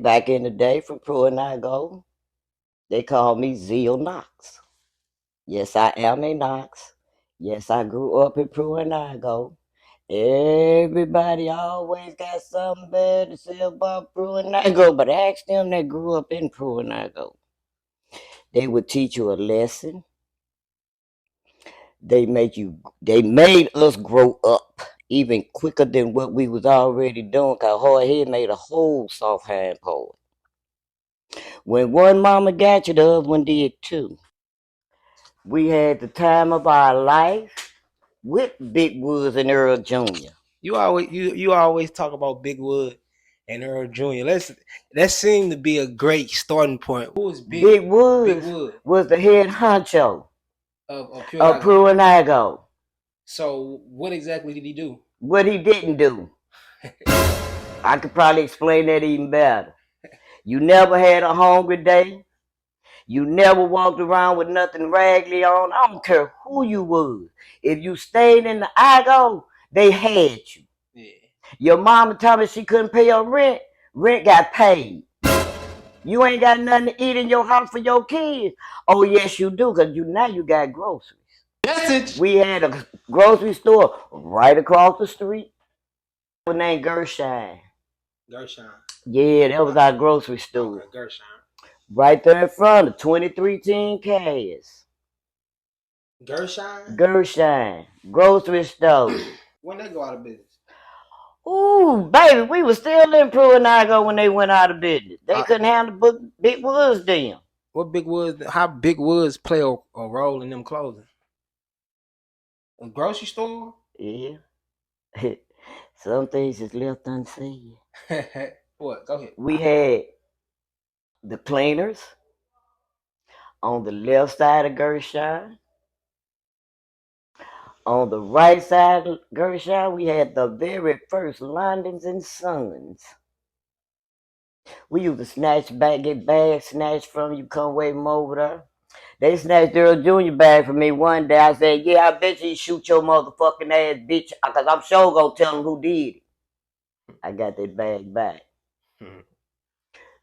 Back in the day from Pruitt Igoe, they called me Zee Knox. Yes, I am a Knox. Yes, I grew up in Pruitt Igoe. Everybody always got something bad to say about Pruitt Igoe, but ask them that grew up in Pruitt Igoe. They would teach you a lesson. They made us grow up even quicker than what we was already doing, cause hard head made a whole soft hand poet. When one mama got you, the other one did too. We had the time of our life with Big Woods and Earl Jr. You always talk about Big Wood and Earl Jr. That seemed to be a great starting point. Who was Big Big Woods Wood was the head honcho of Pure of Lago? Pruitt Igoe. So what exactly did he do? What he didn't do, I could probably explain that even better. You never had a hungry day. You never walked around with nothing raggedy on. I don't care who you was. If you stayed in the Igoe, they had you. Yeah. Your mama told me she couldn't pay her rent. Rent got paid. You ain't got nothing to eat in your house for your kids. Oh yes, you do, cause now you got groceries. Message. We had a grocery store right across the street. Named Gershine. Gershon. Yeah, that was our grocery store. Okay, Gershon. Right there in front of 2310 Cass. Gershon. Gershine. Grocery store. When they go out of business? Ooh, baby, we was still in Pruitt Igoe when they went out of business. They couldn't handle Big Woods then. What Big Woods? How Big Woods play a role in them closing? A grocery store? Yeah. Some things is left unsaid. What? Go ahead. We had the cleaners on the left side of Gershon. On the right side of Gershon, we had the very first Londons and Sons. We used to get bags snatched from you, come away from over there. They snatched Earl Jr. bag from me one day. I said, yeah, I bet you shoot your motherfucking ass, bitch, because I'm sure gonna tell them who did it. I got that bag back.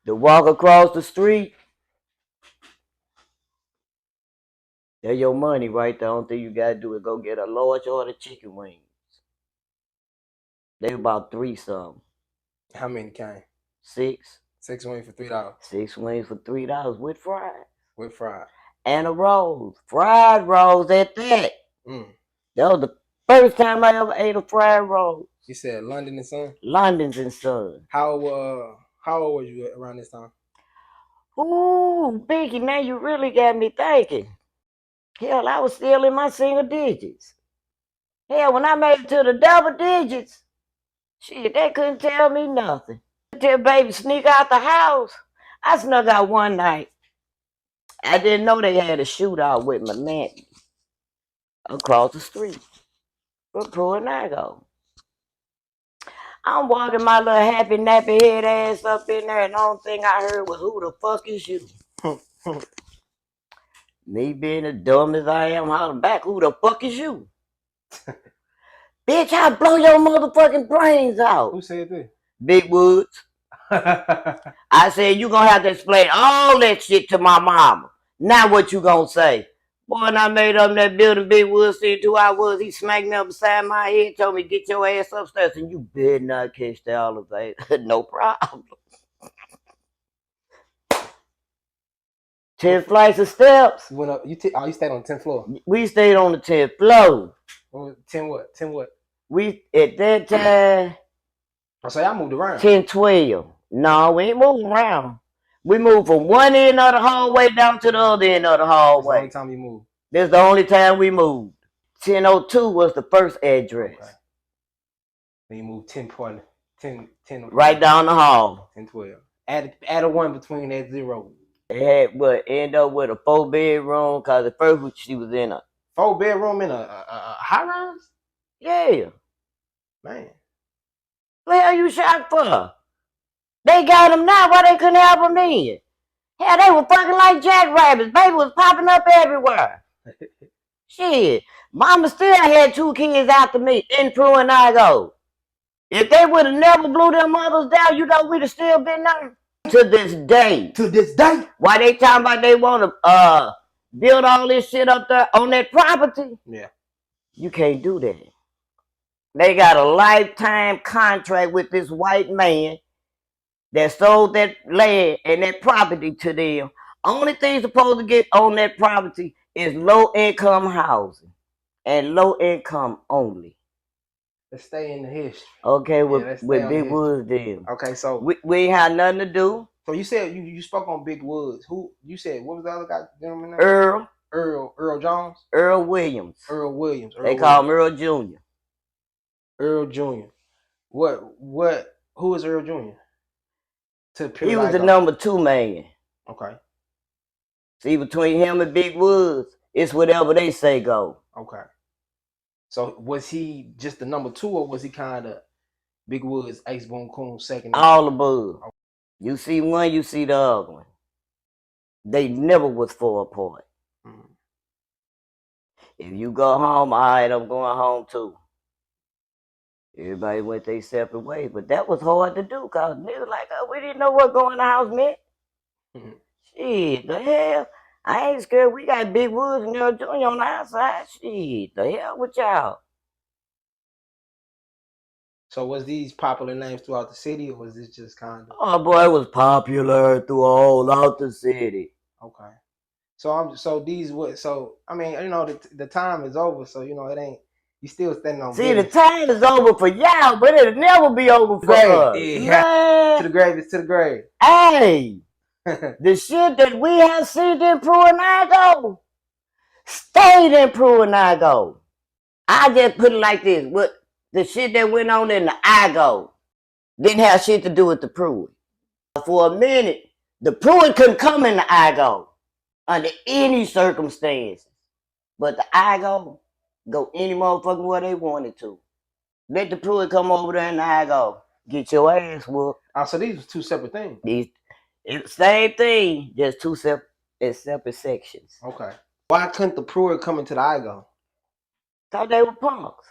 The walk across the street, there's your money right there. The only thing you gotta do is go get a large order of chicken wings. They about three something. How many came? Six. 6 wings for $3. 6 wings for $3 with fries. With fried. And a rolls. Fried rolls at that. Mm. That was the first time I ever ate a fried roll. You said London and Son? London's and Son. How old were you around this time? Ooh, Biggie, now you really got me thinking. Hell, I was still in my single digits. Hell, when I made it to the double digits, shit, they couldn't tell me nothing. Till baby sneak out the house. I snuck out one night. I didn't know they had a shootout with my man across the street from Pruitt Igoe. I'm walking my little happy nappy head ass up in there, and the only thing I heard was, who the fuck is you? Me being as dumb as I am, hollering back, who the fuck is you? Bitch, I'll blow your motherfucking brains out. Who said that? Big Woods. I said, you gonna have to explain all that shit to my mama. Now what you gonna say? Boy, and I made up in that building, Big Woods said who I was. He smacked me up beside my head, told me, get your ass upstairs, and you better not catch the elevator. No problem. 10 flights of steps. You went up. You stayed on the 10th floor. We stayed on the 10th floor. 10 what? 10 what? We, at that time, So y'all moved around. 10, 12. No, we ain't moving around. We moved from one end of the hallway down to the other end of the hallway. That's the only time you moved. This is the only time we moved. 1002 was the first address. Okay. Then you moved 10. Right down the hall. 10, 12. Add a 1 between that 0. It had what end up with a 4-bedroom, cause at first she was in a 4-bedroom in a high rise. Yeah, man. What the hell you shocked for? They got them now. Why they couldn't have them then? Hell, they were fucking like jackrabbits. Baby was popping up everywhere. Shit, mama still had 2 kids after me in Pruitt and Igoe. If they would have never blew their mothers down, you know we'd have still been there. To this day. To this day. Why they talking about they want to build all this shit up there on that property? Yeah. You can't do that. They got a lifetime contract with this white man that sold that land and that property to them. Only thing supposed to get on that property is low income housing and low income only. Let's stay in the history. Okay, with Big Woods then. Okay, so we ain't had nothing to do. So you said you spoke on Big Woods. Who you said? What was the other guy gentleman name? Earl Jones. Earl Williams. They call him Earl Jr. Earl Jr. What? Who is Earl Jr.? He was the number 2 man. Okay. See, between him and Big Woods, it's whatever they say go. Okay. So was he just the number 2, or was he kind of Big Woods, Ace Boone Coon second? All above. Okay. You see one, you see the other one. They never was far apart. Mm. If you go home, all right, I'm going home too. Everybody went their separate ways, but that was hard to do because niggas like, oh, we didn't know what going in the house meant. Mm-hmm. Shit, the hell. I ain't scared. We got Big Woods and Earl Jr. on the outside. Shit, the hell with y'all. So was these popular names throughout the city, or was this just kind of? Oh boy, it was popular throughout the city. Okay. So these what? So I mean, you know, the time is over. So you know, it ain't. You still standing on. See, business. The time is over for y'all, but it'll never be over for us. Yeah. To the grave is to the grave. Hey, the shit that we have seen in Pruitt Igoe stayed in Pruitt Igoe. I just put it like this: what the shit that went on in the Igoe didn't have shit to do with the Pruitt. For a minute, the Pruitt couldn't come in the Igoe under any circumstances, but the Igoe go any motherfucking where they wanted to. Let the Pruitt come over there and I go, get your ass whooped. Oh, so these were 2 separate things. Same thing, just 2 separate sections. Okay. Why couldn't the Pruitt come into the Igoe? Thought they were punks.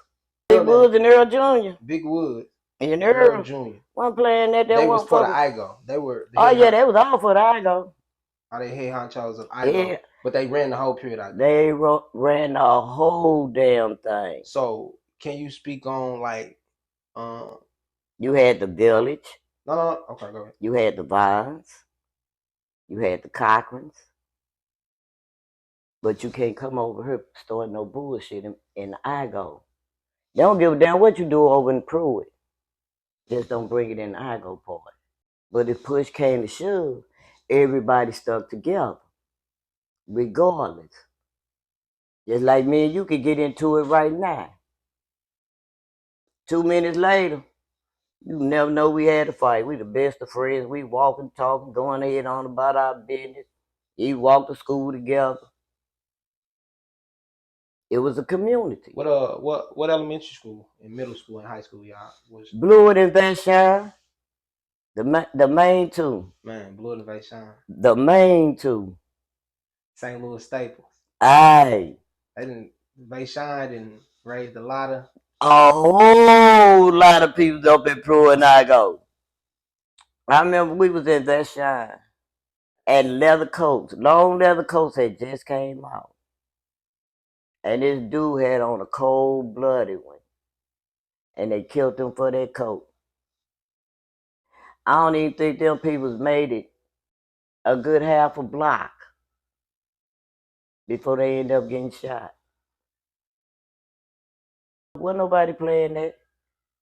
Big Woods and Earl Jr. Big Woods and Earl Jr. One playing that. They was for the Igoe. They were. They was all for the Igoe. Are they head honchos of Igoe? Yeah. But they ran the whole period Igoe. They ran the whole damn thing. So can you speak on like you had the Village. No. Okay, go ahead. You had the Vines. You had the Cochrans. But you can't come over here starting no bullshit in the Igoe. They don't give a damn what you do over in Pruitt. Just don't bring it in the Igoe part. But if push came to shove, everybody stuck together. Regardless. Just like me and you could get into it right now. 2 minutes later, you never know we had a fight. We the best of friends. We walking, talking, going ahead on about our business. You walk to school together. It was a community. What elementary school and middle school and high school y'all was? Blewett and Vashon. The main 2. Man, Blewett and Vashon. The main 2. St. Louis Staples. Aye. Vashon didn't raise a lot of. A whole lot of people up in Pruitt Igoe. I remember we was in Vashon and leather coats. Long leather coats had just came out. And this dude had on a cold-blooded one. And they killed him for that coat. I don't even think them people made it a good half a block before they end up getting shot. Wasn't nobody playing that.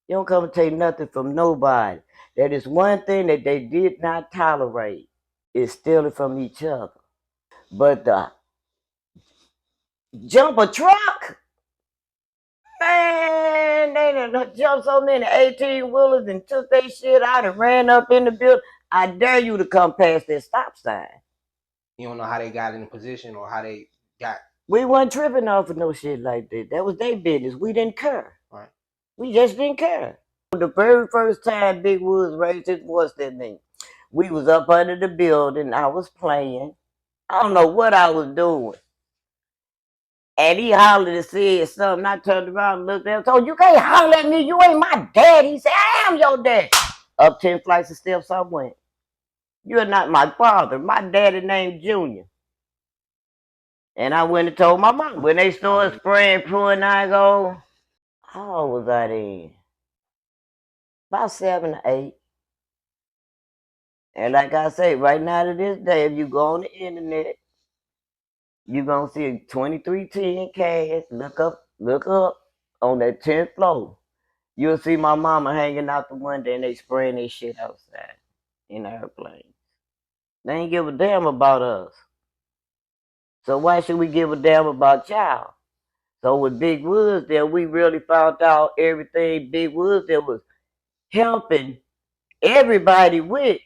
You don't come and take nothing from nobody. That is one thing that they did not tolerate, is stealing from each other. But the jump a truck, man, they done jumped so many 18-wheelers and took their shit out and ran up in the building. I dare you to come past that stop sign. You don't know how they got in a position or how they got. We wasn't tripping off of no shit like that. That was their business. We didn't care. Right. We just didn't care. The very first time Big Woods raised his voice at me, we was up under the building. I was playing. I don't know what I was doing. And he hollered and said something. I turned around and looked at him. So you can't holler at me. You ain't my dad. He said, I am your dad. Up 10 flights of steps I went. You're not my father. My daddy named Junior. And I went and told my mom when they started spraying Pruitt Igoe. How old was I then? About 7 or 8. And like I say, right now to this day, if you go on the internet, you're gonna see 2310 cash. Look up on that 10th floor. You'll see my mama hanging out the window and they spraying this shit outside in the airplane. They ain't give a damn about us. So why should we give a damn about y'all? So with Big Woods there, we really found out everything Big Woods there was helping everybody with.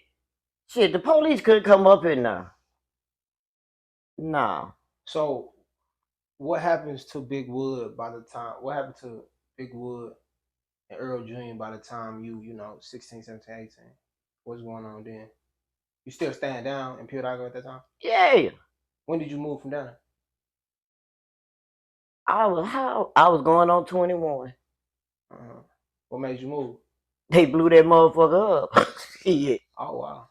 Shit, the police couldn't come up in there. Nah. So what happens to Big Wood by the time? What happened to Big Wood and Earl Jr. by the time you know 16, 17, 18? What's going on then? You still staying down in Pruitt Igoe at that time? Yeah. When did you move from down there? I was going on 21. What made you move? They blew that motherfucker up. Shit. Oh wow.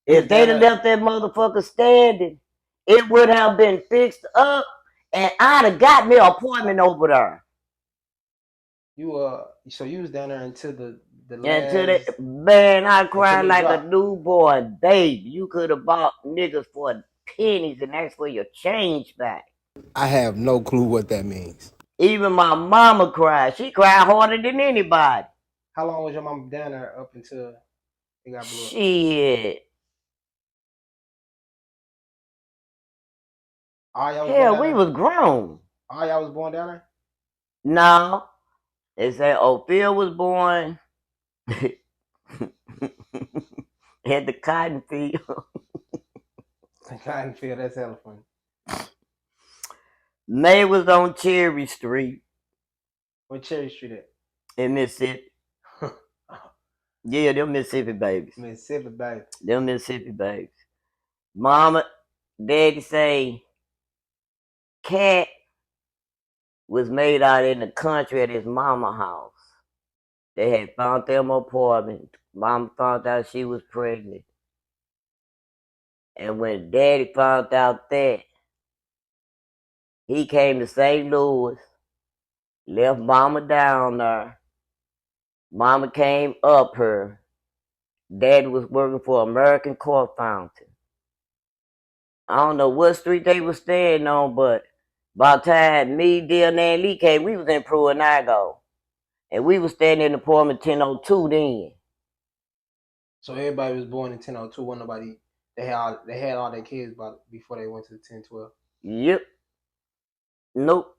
If they'd have left that motherfucker standing, it would have been fixed up and I'd have got me an appointment over there. So you was down there until the And to last. that man, I cried like dropped. a newborn baby. You could have bought niggas for pennies and asked for your change back. I have no clue what that means. Even my mama cried. She cried harder than anybody. How long was your mama down there up until it got blew up? Shit. Hell, we was grown. All y'all was born down there? No. They say, Phil was born at the cotton field. The cotton field, that's hella funny. May was on Cherry Street. Where Cherry Street at? In Mississippi. Yeah, them Mississippi babies. Mississippi babies. Them Mississippi babies. Mama, daddy say, Cat was made out in the country at his mama house. They had found them apartment. Mama found out she was pregnant. And when daddy found out that, he came to St. Louis, left mama down there. Mama came up her. Daddy was working for American Court Fountain. I don't know what street they was staying on, but by the time me, Dill, and Lee came, we was in Pruitt Igoe. And we was staying in apartment 1002 then. So everybody was born in 1002. Wasn't nobody, they had all their kids before they went to the 1012. Yep. Nope.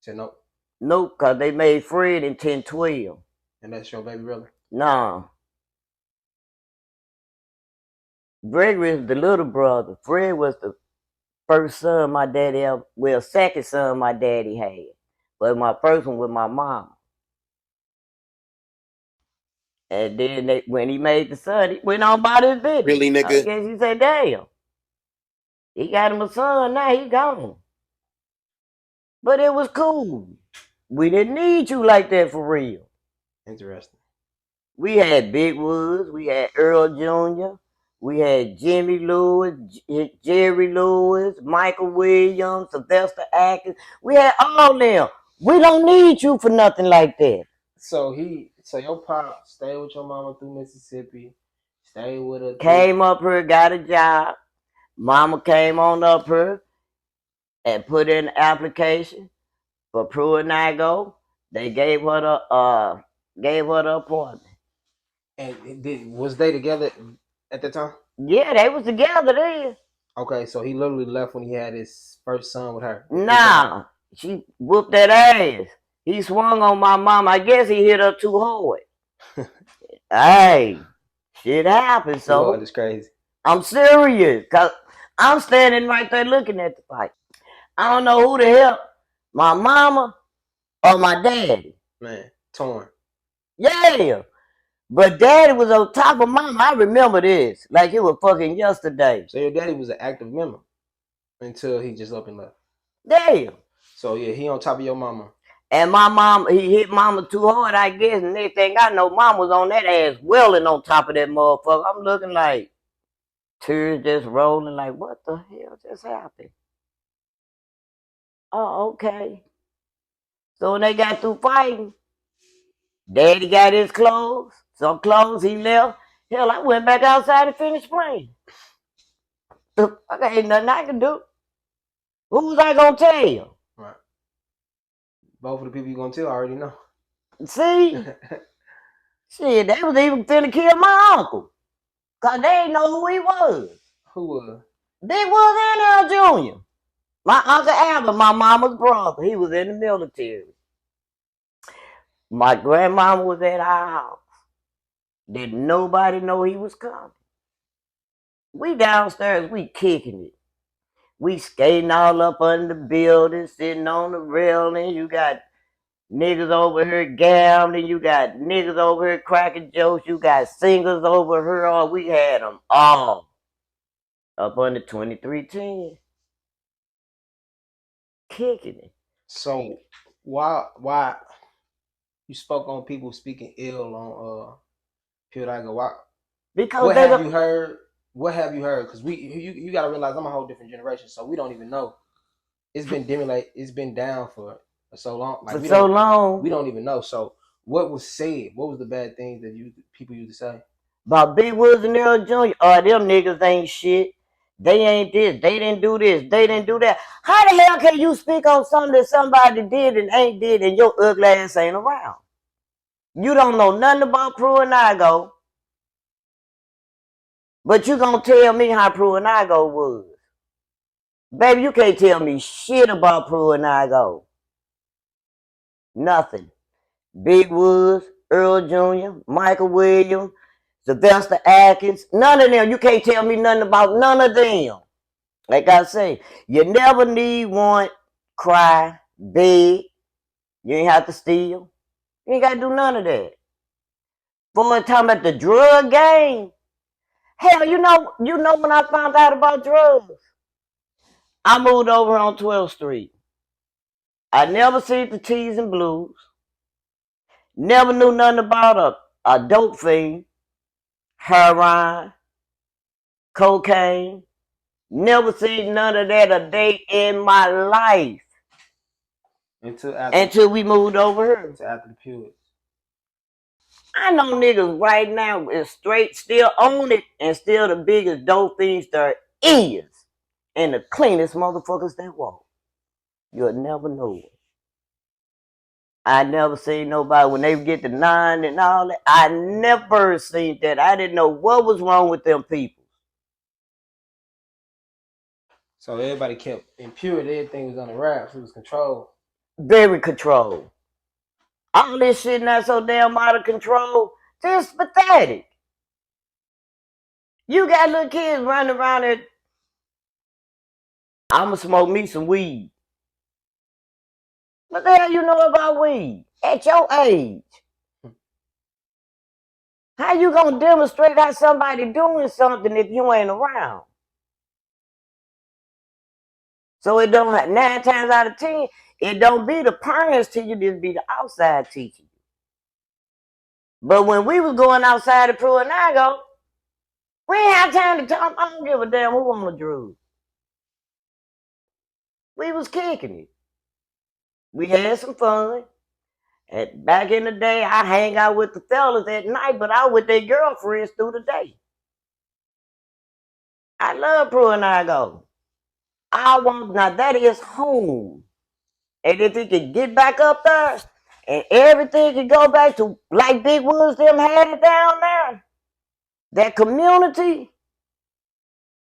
Said nope. Nope, because they made Fred in 1012. And that's your baby brother? Nah. Gregory is the little brother. Fred was the first son my daddy ever, well, second son my daddy had. But my first one with my mom. And then when he made the son, he went on about his business. Really, nigga? I guess he said, damn. He got him a son, now he gone. But it was cool. We didn't need you like that for real. Interesting. We had Big Woods, we had Earl Jr., we had Jimmy Lewis, Jerry Lewis, Michael Williams, Sylvester Atkins. We had all them. We don't need you for nothing like that. So your pop stayed with your mama through Mississippi, stayed with her. Came up here, got a job. Mama came on up here and put in the application for Pruitt Igoe. They gave her the appointment. And was they together at the time? Yeah, they was together then. Okay, so he literally left when he had his first son with her. Nah, she whooped that ass. He swung on my mom. I guess he hit her too hard. Hey, shit happens, so. Lord, it's crazy. I'm serious, because I'm standing right there looking at the fight. I don't know who the hell, my mama or my daddy. Man, torn. Yeah, but daddy was on top of mama. I remember this like it was fucking yesterday. So your daddy was an active member until he just up and left. Damn. So yeah, he on top of your mama. And my mom, he hit mama too hard, I guess. And next thing I know, mom was on that ass welling on top of that motherfucker. I'm looking like tears just rolling, like, what the hell just happened? Oh, okay. So when they got through fighting, daddy got his clothes, some clothes he left. Hell, I went back outside and finished playing. Ain't nothing I can do. Who was I gonna tell? Right. Both of the people you gonna tell already know. See? Shit, they was even finna kill my uncle. Cause they didn't know who he was. Who was? Big Woods and Earl Jr. My Uncle Albert, my mama's brother. He was in the military. My grandmama was at our house. Didn't nobody know he was coming. We downstairs, we kicking it. We skating all up under the building, sitting on the railing. You got niggas over here gambling. You got niggas over here cracking jokes. You got singers over here. Oh, we had them all up under 2310. Kicking it. So why you spoke on people speaking ill on Pruitt Igoe? Why? Because What have you heard? What have you heard? Because you gotta realize I'm a whole different generation, so we don't even know. It's been it's been down for so long. Like for so long. We don't even know. So what was said? What was the bad things that people used to say? About Big Woods and Earl Jr. Oh, them niggas ain't shit. They ain't this. They didn't do this. They didn't do that. How the hell can you speak on something that somebody did and ain't did and your ugly ass ain't around? You don't know nothing about Pruitt Igoe, but you gonna tell me how Pruitt Igoe was. Baby, you can't tell me shit about Pruitt Igoe. Nothing. Big Woods, Earl Jr., Michael Williams, Sylvester Atkins, none of them. You can't tell me nothing about none of them. Like I say, you never need, want, cry, beg. You ain't have to steal. You ain't got to do none of that. Boy, talking about the drug game. Hell, you know when I found out about drugs? I moved over on 12th Street. I never seen the T's and Blues. Never knew nothing about a dope fiend, heroin, cocaine. Never seen none of that a day in my life. Until we moved over here. Until after the Pruitts. I know niggas right now is straight still own it and still the biggest dope fiends there is. And the cleanest motherfuckers that walk. You'll never know it. I never seen nobody when they get the 9 and all that. I never seen that. I didn't know what was wrong with them people. So everybody kept in Pruitt, everything was on the wraps. It was controlled. Very controlled. All this shit not so damn out of control. Just pathetic. You got little kids running around there. I'ma smoke me some weed. What the hell you know about weed? At your age. How you gonna demonstrate how somebody doing something if you ain't around? So it don't have 9 times out of 10, it don't be the parents to you, it be the outside teaching you. But when we was going outside to Pruitt Igoe, we ain't have time to talk. I don't give a damn who on the drugs. We was kicking it. We had some fun. And back in the day, I hang out with the fellas at night, but I was with their girlfriends through the day. I love Pruitt Igoe. Now that is home. And if he could get back up there and everything could go back to like Big Woods them had it down there, that community,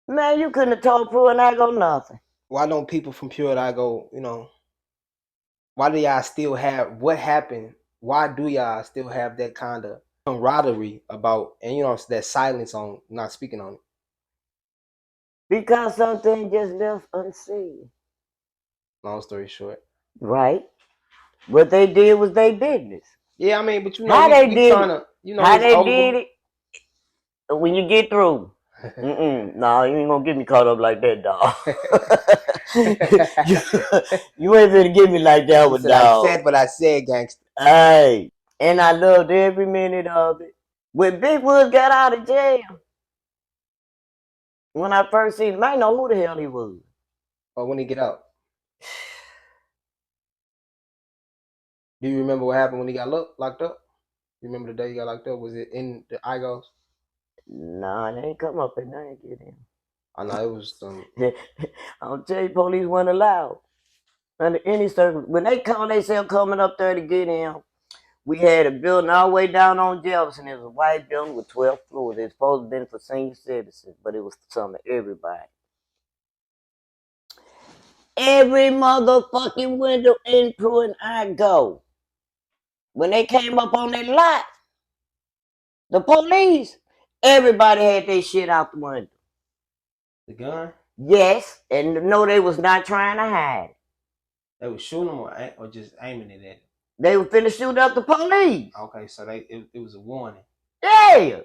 man, you couldn't have told Pruitt Igoe nothing. Why don't people from Pruitt Igoe, why do y'all still have, what happened? Why do y'all still have that kind of camaraderie about, and that silence on not speaking on it? Because something just left unseen. Long story short. Right. What they did was their business. Yeah, I mean, but how they did it, how they did it, when you get through, Nah, you ain't gonna get me caught up like that, dog. you ain't gonna get me like that with dog. I said what I said, gangster. Hey, and I loved every minute of it. When Big Woods got out of jail, when I first seen him, I didn't know who the hell he was. But when he get out, do you remember what happened when he got locked up? You remember the day he got locked up? Was it in the Igoes? Nah, they ain't come up and they ain't get him. I know it was some. I'll tell you, police weren't allowed. Under any circumstance, when they call themselves coming up there to get him, we had a building all the way down on Jefferson. It was a white building with 12 floors. It was supposed to have been for senior citizens, but it was something to everybody. Every motherfucking window in Pruitt Igoe. When they came up on that lot, the police, everybody had their shit out the window. The gun? Yes, and no, they was not trying to hide. They was shooting them or just aiming it at him? They were finna shoot up the police. Okay, so it was a warning. Yeah.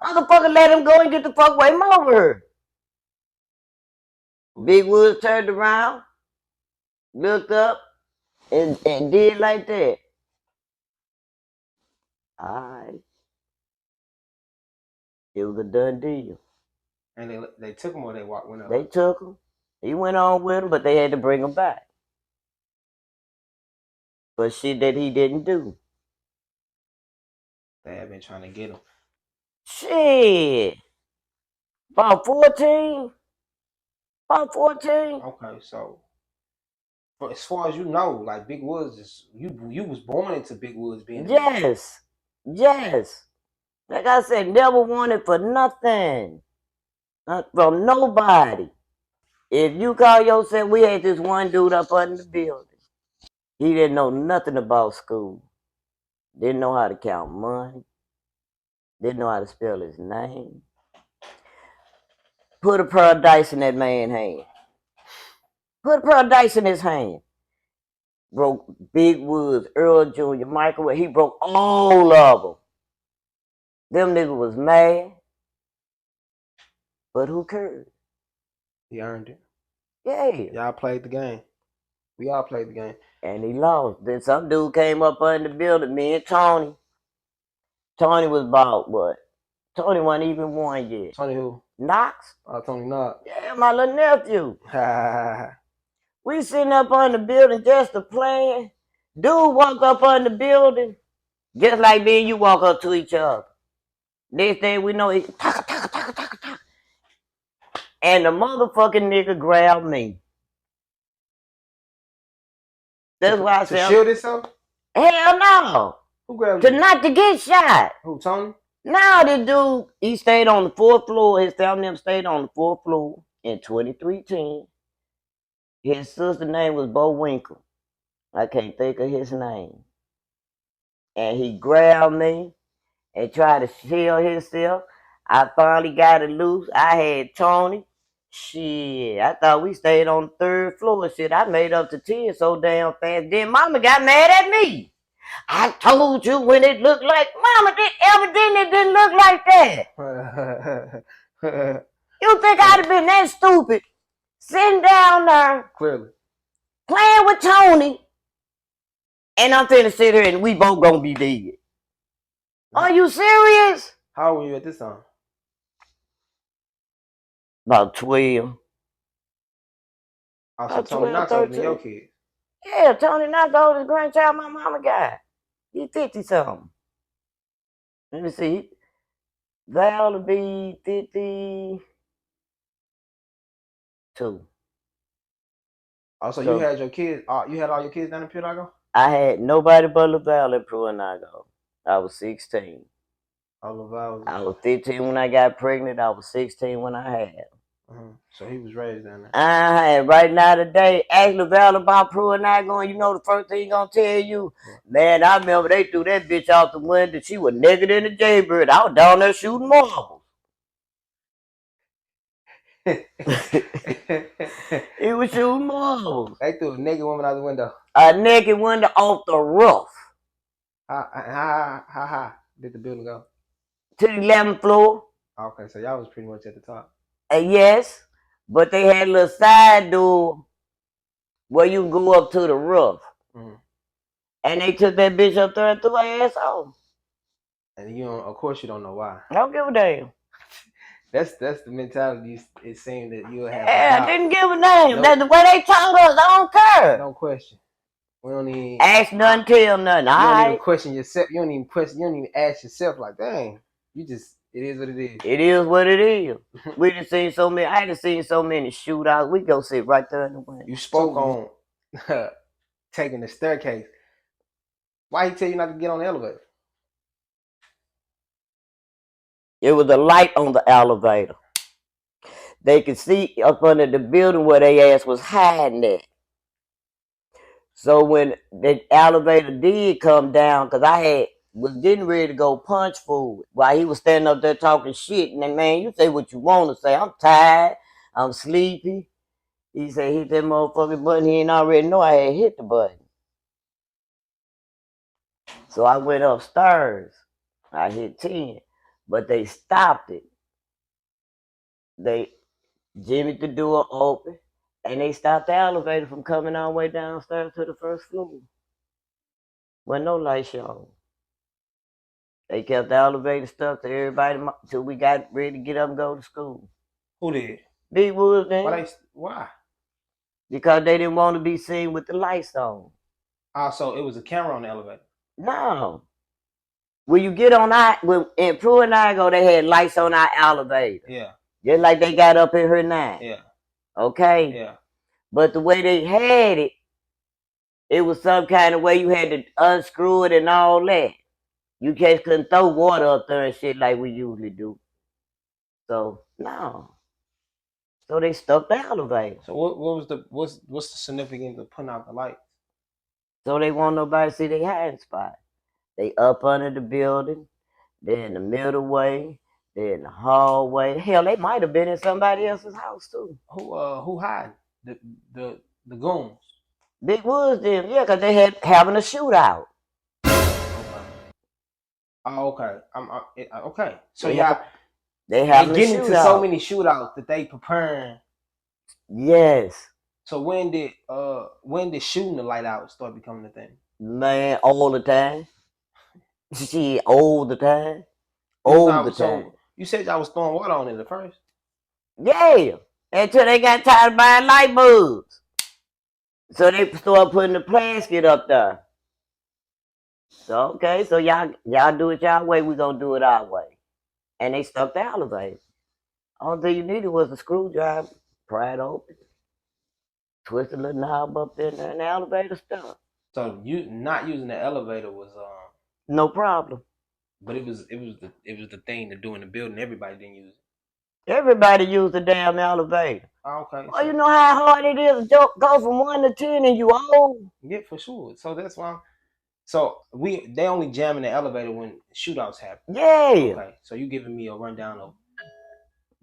Motherfucker let him go and get the fuck away from over here. Big Woods turned around, looked up, and did like that. Alright. It was a done deal. And they took him or they went up? They took him. He went on with him, but they had to bring him back. But shit that he didn't do. They had been trying to get him. Shit. About 14. About 14. Okay, so as far as you know, like Big Woods is you was born into Big Woods being. Yes. Yes. Like I said, never wanted for nothing. Not from nobody. If you call yourself, we had this one dude up under the building. He didn't know nothing about school. Didn't know how to count money. Didn't know how to spell his name. Put a pair of dice in that man's hand. Put a pair of dice in his hand. Broke Big Woods, Earl Jr., Michael. He broke all of them. Them niggas was mad. But who cared? He earned it. Yeah. Y'all played the game. We all played the game. And he lost. Then some dude came up under the building, me and Tony. Tony was about what? Tony wasn't even one yet. Tony who? Knox? Tony Knox. Yeah, my little nephew. We sitting up on the building just a playing. Dude walk up on the building, just like me and you walk up to each other. Next thing we know, he taka. And the motherfucking nigga grabbed me. That's why I said, to shield himself? Hell no. Who grabbed you? Not to get shot. Who, Tony? Now this dude, he stayed on the 4th floor. His family stayed on the 4th floor in 2310. His sister's name was Bo Winkle. I can't think of his name. And he grabbed me and tried to shield himself. I finally got it loose. I had Tony. Shit, I thought we stayed on the 3rd floor. Shit, I made up to 10 so damn fast. Then Mama got mad at me. I told you when it looked like, Mama, evidently it didn't look like that. You think I'd have been that stupid? Sitting down there. Clearly. Playing with Tony. And I'm finna sit here and we both gonna be dead. Are you serious? How old were you at this time? About 12. Also, Tony Knox older than your kids. Yeah, Tony Knox the oldest grandchild my mama got. He 50-something. Let me see. Val will be 52. Also, you had your kids. You had all your kids down in Pruitt Igoe? I had nobody but LaValle in Pruitt Igoe. I was 16. Oh, LaValle. I was 15 when I got pregnant. I was 16 when I had him. So he was raised down there. And right now today, ask LaValle about Pruitt Igoe. You know the first thing he gonna tell you? Man, I remember they threw that bitch out the window. She was naked in the jaybird. I was down there shooting marbles. He was shooting marbles. They threw a naked woman out the window. A naked window off the roof. How high did the building go? To the 11th floor. Okay, so y'all was pretty much at the top. Yes, but they had a little side door where you can go up to the roof. Mm. And they took that bitch up there and threw her ass off. And you don't, of course, you don't know why. I don't give a damn. That's the mentality. It seemed that you'll have. Yeah, I didn't give a damn. That's the way they told us. I don't care. No question. We don't even ask nothing, tell nothing. You All don't right. even question yourself. You don't even question. You don't even ask yourself like, dang. You just. It is what it is. It is what it is. We done seen so many. I done seen so many shootouts. We go sit right there in the window. You spoke on taking the staircase. Why he tell you not to get on the elevator? It was a light on the elevator. They could see up under the building where they ass was hiding at. So when the elevator did come down, because I was getting ready to go punch food while he was standing up there talking shit. And then, man, you say what you want to say. I'm tired. I'm sleepy. He said, hit that motherfucking button. He ain't already know I had hit the button. So I went upstairs. I hit 10. But they stopped it. They jimmied the door open. And they stopped the elevator from coming all the way downstairs to the first floor. Wasn't no light show. They kept the elevator stuff to everybody till we got ready to get up and go to school. Who did? Big Woods then. Why? Because they didn't want to be seen with the lights on. So it was a camera on the elevator? No. When you get on in Pruitt Igoe, they had lights on our elevator. Yeah. Just like they got up in here now. Yeah. Okay? Yeah. But the way they had it, it was some kind of way you had to unscrew it and all that. You just couldn't throw water up there and shit like we usually do. So, no. So they stuck the elevator. So what's the significance of putting out the lights? So they want nobody to see their hiding spot. They up under the building, they're in the middle way, they're in the hallway. Hell, they might have been in somebody else's house too. Who hiding? The goons. Big Woods did, yeah, because they had having a shootout. Oh, okay. Okay. So they having getting into so many shootouts that they preparing. Yes. So when did shooting the light out start becoming a thing? Man, all the time. She all the time. All the time. So you said y'all was throwing water on it at first? Yeah. Until they got tired of buying light bulbs. So they started putting the plastic up there. So okay, so y'all do it y'all way, we gonna do it our way. And they stuck the elevator. All thing you needed was a screwdriver, pry it open, twist a little knob up in there, and the elevator stuck. So you not using the elevator was no problem. But it was the thing to do in the building. Everybody didn't use it. Everybody used the damn elevator. Oh, okay. Well, you know how hard it is to go from 1 to 10 and you old? Yeah, for sure. So that's why. So they only jam in the elevator when shootouts happen. Yeah. Okay. So you giving me a rundown of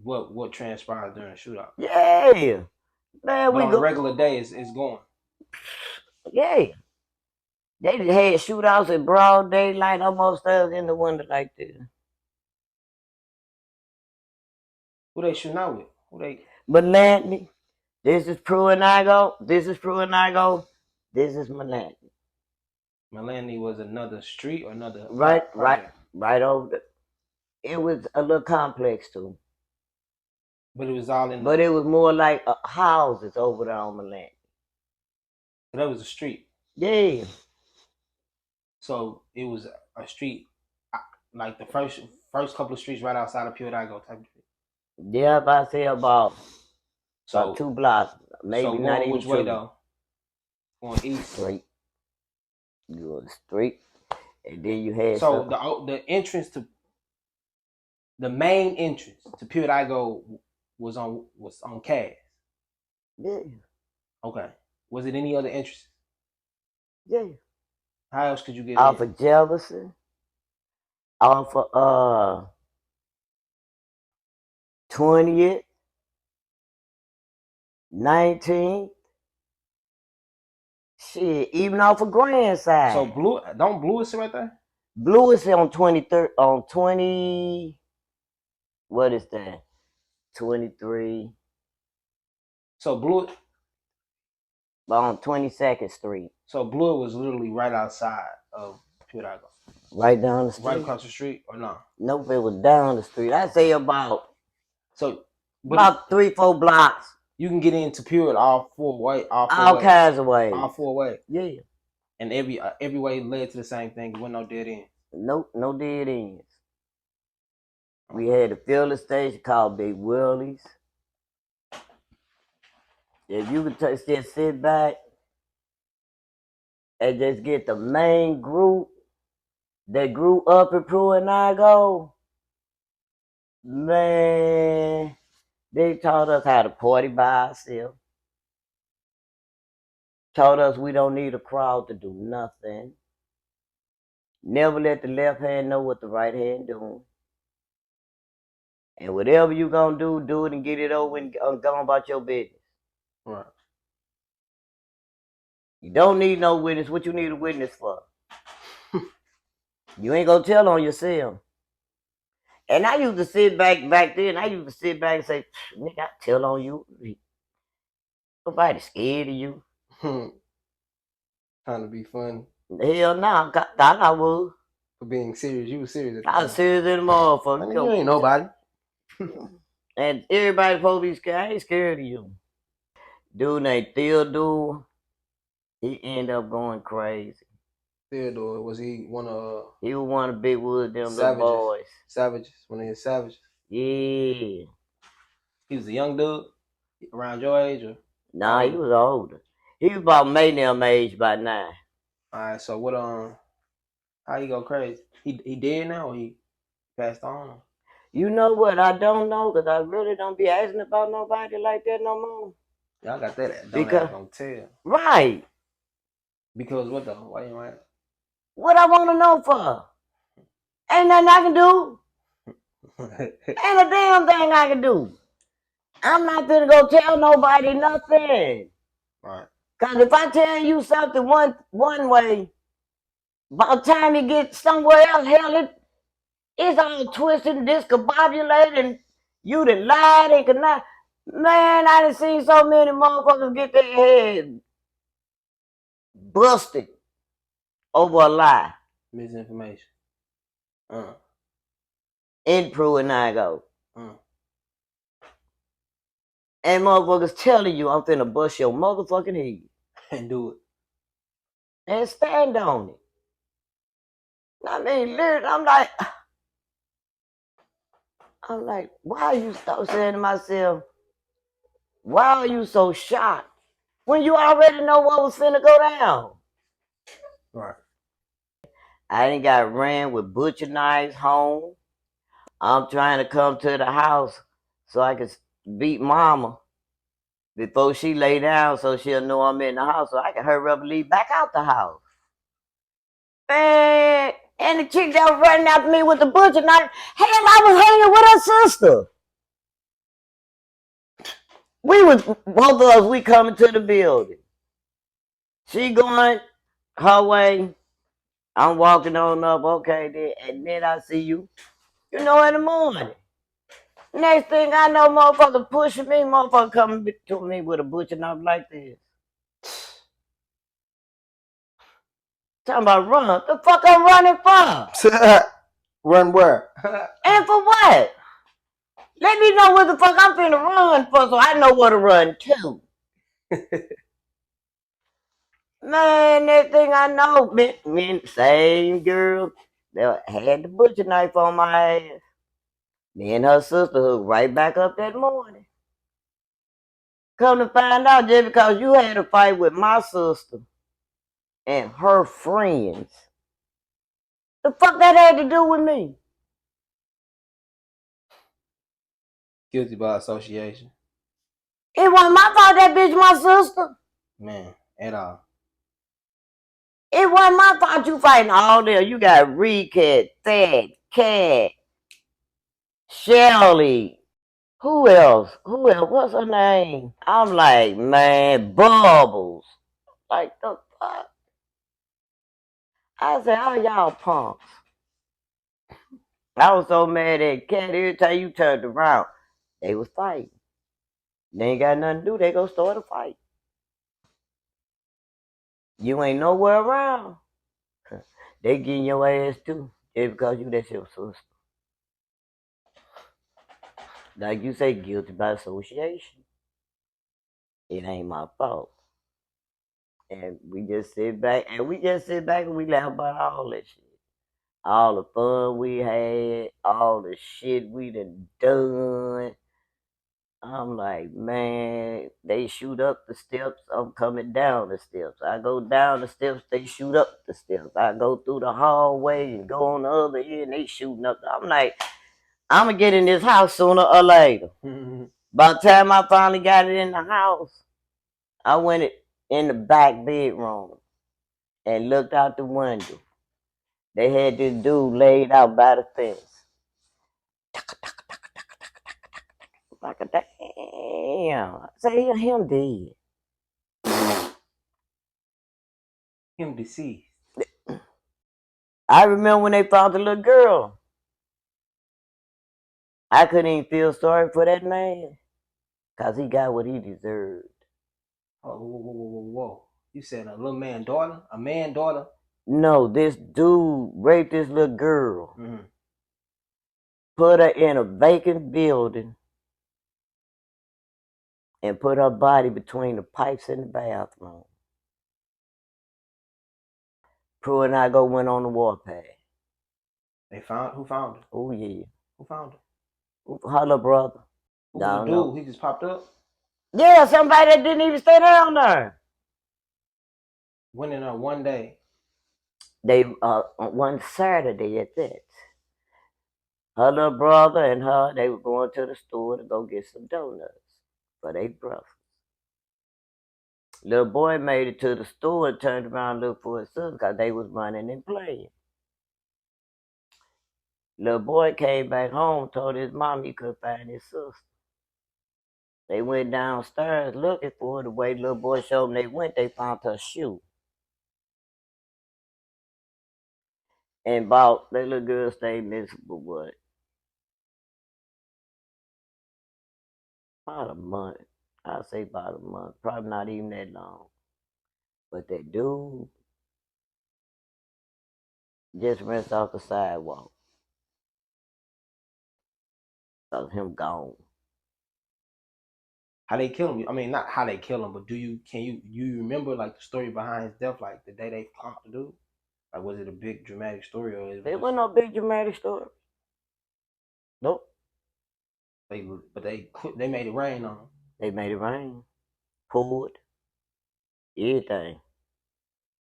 what transpired during a shootout? Yeah. Man, but on a regular day, it's going. Yeah. They had shootouts in broad daylight, almost in the window like this. Who they shooting out with? Who they? Melantney. This is Pruitt Igoe. This is Pruitt Igoe. This is Melantney. Melantney was another street or another right over there. It was a little complex too. But it was all in. But it was more like houses over there on Melantney. So that was a street. Yeah. So it was a street, like the first couple of streets right outside of Pruitt Igoe type of street. Yeah, if I say about 2 blocks, maybe so not even which way though? Going east. Straight. You go straight, and then you had. So the entrance to the main entrance to Pruitt Igoe was on Cass. Yeah. Okay. Was it any other entrances? Yeah. How else could you get off of Jefferson? Off of 20th, 19th. Shit, even off of Grand side. So Blue is right there? Blue is on 23rd, on 20. What is that? 23 So Blue, on 22nd Street. so Blue was literally right outside of Pruitt Igoe. Right down the street. Right across the street, or no? Nope, it was down the street. I'd say about So, about 3-4 blocks. You can get into Pruitt all four Kinds of ways. All 4 ways. Yeah. And every way led to the same thing. It wasn't no dead end. Nope, no dead ends. We had a filling station called Big Willie's. If you could just sit back and just get the main group that grew up in Pruitt Igoe, man, they taught us how to party by ourselves. Taught us we don't need a crowd to do nothing. Never let the left hand know what the right hand doing. And whatever you gonna do it and get it over and go about your business. Right. You don't need no witness. What you need a witness for? You ain't gonna tell on yourself. And I used to sit back then. I used to sit back and say, "Nigga, I tell on you. Nobody scared of you." Trying to be funny. Hell no, thought I was. For being serious, you was serious. I was serious in the motherfucker. I mean, you ain't nobody. And everybody supposed to be scared. I ain't scared of you. Dude named Theodore, he ended up going crazy. Theodore, was he one of? He was one of Big Wood, them little boys. Savages, one of his savages. Yeah. He was a young dude, around your age, or? Nah, he was older. He was about Maynell age by now. All right, so what? How he go crazy? He dead now, or he passed on? You know what? I don't know, because I really don't be asking about nobody like that no more. Y'all got that? Don't tell. Right. Because what though? Why you ain't? What I want to know for? Ain't nothing I can do. Ain't a damn thing I can do. I'm not gonna go tell nobody nothing. Right. Because if I tell you something one way, by the time you get somewhere else, hell, it's all twisted and discombobulated, and you done lied and could not. Man, I done seen so many motherfuckers get their head busted over a lie. Misinformation. In Pruitt Igoe. And motherfuckers telling you I'm finna bust your motherfucking head. And do it. And stand on it. I mean, literally, I'm like, why are you stop saying to myself, why are you so shocked when you already know what was finna go down? Right. I ain't got ran with butcher knives home. I'm trying to come to the house so I can beat mama before she lay down so she'll know I'm in the house so I can hurry up and leave back out the house. Man, and the chick that was running after me with the butcher knife, hell, I was hanging with her sister. Both of us, we coming to the building. She going her way. I'm walking on up, okay, then, and then I see you, in the morning. Next thing I know, motherfucker pushing me, motherfucker coming to me with a butcher knife like this. Talking about run. The fuck I'm running for? Run where? And for what? Let me know what the fuck I'm finna run for so I know where to run to. Man, that thing I know, me same girl that had the butcher knife on my ass. Me and her sister hooked right back up that morning. Come to find out, just because you had a fight with my sister and her friends, the fuck that had to do with me? Guilty by association. It wasn't my fault that bitch my sister. Man, at all. It wasn't my fault you fighting all there. You got Recat, Thad, Cat, Shelly. Who else? What's her name? I'm like, man, Bubbles. Like, the fuck? I said, oh, y'all punks. I was so mad at Cat every time you turned around. They was fighting. They ain't got nothing to do. They go start a fight. You ain't nowhere around. They getting your ass too. Just because you that's your sister. Like you say, guilty by association. It ain't my fault. And we just sit back and we laugh about all that shit. All the fun we had, all the shit we done. I'm like, man, they shoot up the steps, I'm coming down the steps. I go down the steps, they shoot up the steps. I go through the hallway and go on the other end, they shooting up. I'm like, I'm gonna get in this house sooner or later. By the time I finally got it in the house, I went in the back bedroom and looked out the window. They had this dude laid out by the fence. Like a damn. I say him dead. Him deceased. I remember when they found the little girl. I couldn't even feel sorry for that man. Cause he got what he deserved. Oh, whoa. You said a little man daughter? A man daughter? No, this dude raped this little girl. Mm-hmm. Put her in a vacant building. And put her body between the pipes in the bathroom. Pruitt Igoe went on the warpath. Who found her? Oh yeah. Who found her? Holla, brother. Who was the dude? Know. He just popped up? Yeah, somebody that didn't even stay down there. Went in there one day. They one Saturday at that. Her little brother and her, they were going to the store to go get some donuts for their brother. Little boy made it to the store and turned around and looked for his sister because they was running and playing. Little boy came back home, told his mom he couldn't find his sister. They went downstairs looking for her. The way little boy showed them they went, they found her shoe. And about that little girl stayed missing for what? About a month. I'll say about a month. Probably not even that long. But that dude just rinsed off the sidewalk. Cause him gone. How they kill him? I mean, not how they kill him, but you remember like the story behind his death, like the day they caught the dude? Like, was it a big dramatic story or There wasn't no big dramatic story. Nope. They made it rain on him. They made it rain. Poured. Everything.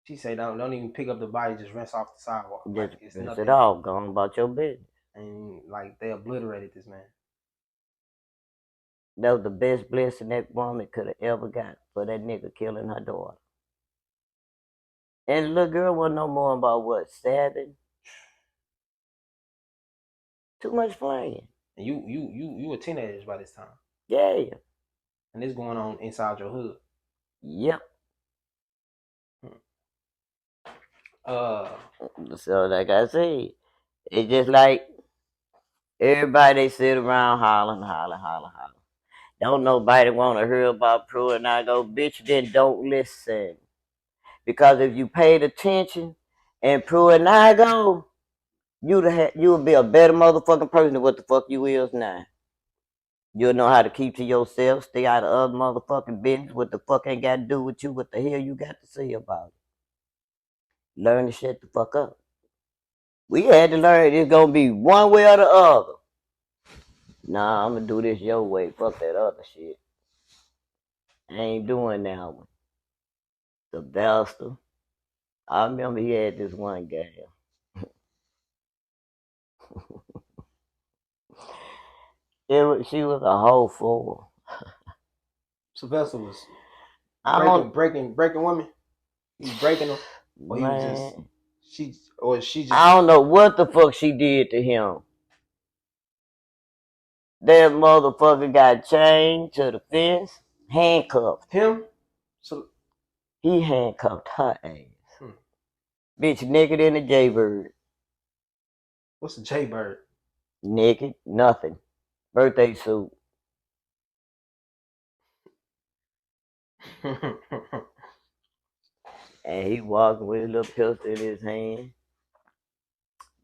She said, don't even pick up the body, just rinse off the sidewalk. Just like, it's rinse nothing. it off. Go on about your business. And like they obliterated this man. That was the best blessing that woman could have ever got for that nigga killing her daughter. And the little girl wasn't no more about what, 7? Too much playing. And you were teenagers by this time. Yeah. And this going on inside your hood. Yep. So like I said, it's just like everybody sit around hollering. Don't nobody want to hear about Pruitt Igoe, bitch, then don't listen. Because if you paid attention and Pruitt Igoe, you would be a better motherfucking person than what the fuck you is now. You'll know how to keep to yourself, stay out of other motherfucking business. What the fuck ain't got to do with you? What the hell you got to say about it? Learn to shut the fuck up. We had to learn it's gonna be one way or the other. Nah, I'm gonna do this your way. Fuck that other shit. I ain't doing that one. The bastard. I remember he had this one gal. She was a whole fool. Sylvester was breaking women. He was breaking them. Or he was just I don't know what the fuck she did to him. That motherfucker got chained to the fence, handcuffed. Him? So he handcuffed her ass. Bitch naked in a jaybird. What's a jaybird? Naked, nothing. Birthday suit. And he walking with his little pistol in his hand,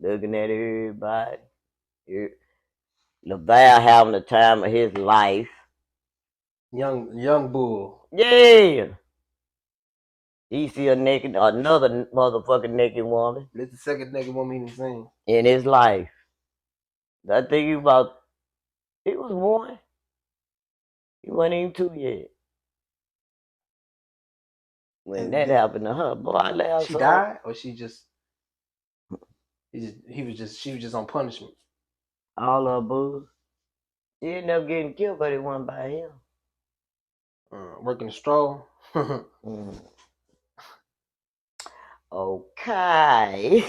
looking at everybody. LaVal having the time of his life. young bull. Yeah. He see another motherfucking naked woman This the second nigga woman he seen. in his life. I think he was one. He wasn't even two yet. When And that happened to her, boy, I laughed she so. died, or she was just on punishment. All her booze. She ended up getting killed, but it wasn't by him. Working the stroll. Okay.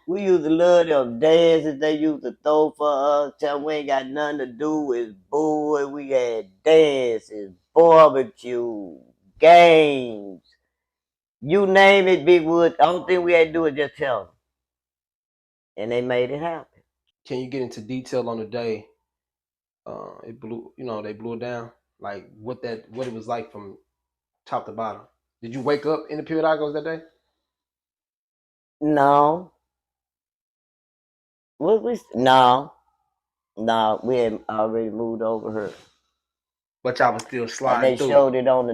We used to love them dances they used to throw for us. Tell we ain't got nothing to do with boy. We had dances, barbecue, games. You name it, Big Wood. The only thing we had to do is just tell them. And they made it happen. Can you get into detail on the day it blew? They blew it down. Like what it was like from top to bottom. Did you wake up in the Pruitt Igoes that day? No. No. No, we had already moved over here. But y'all was still And sliding they through. showed it on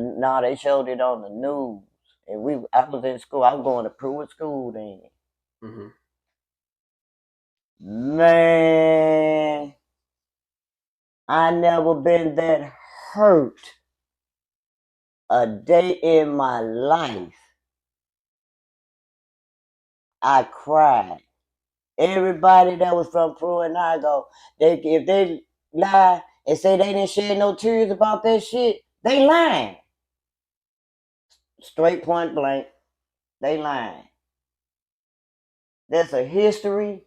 they showed it on the news. And I was in school. I was going to Pruitt school then. Mm-hmm. Man, I never been that hurt a day in my life. I cried. Everybody that was from Pruitt Igoe, if they lie and say they didn't shed no tears about that shit, they lying. Straight point blank, they lying. There's a history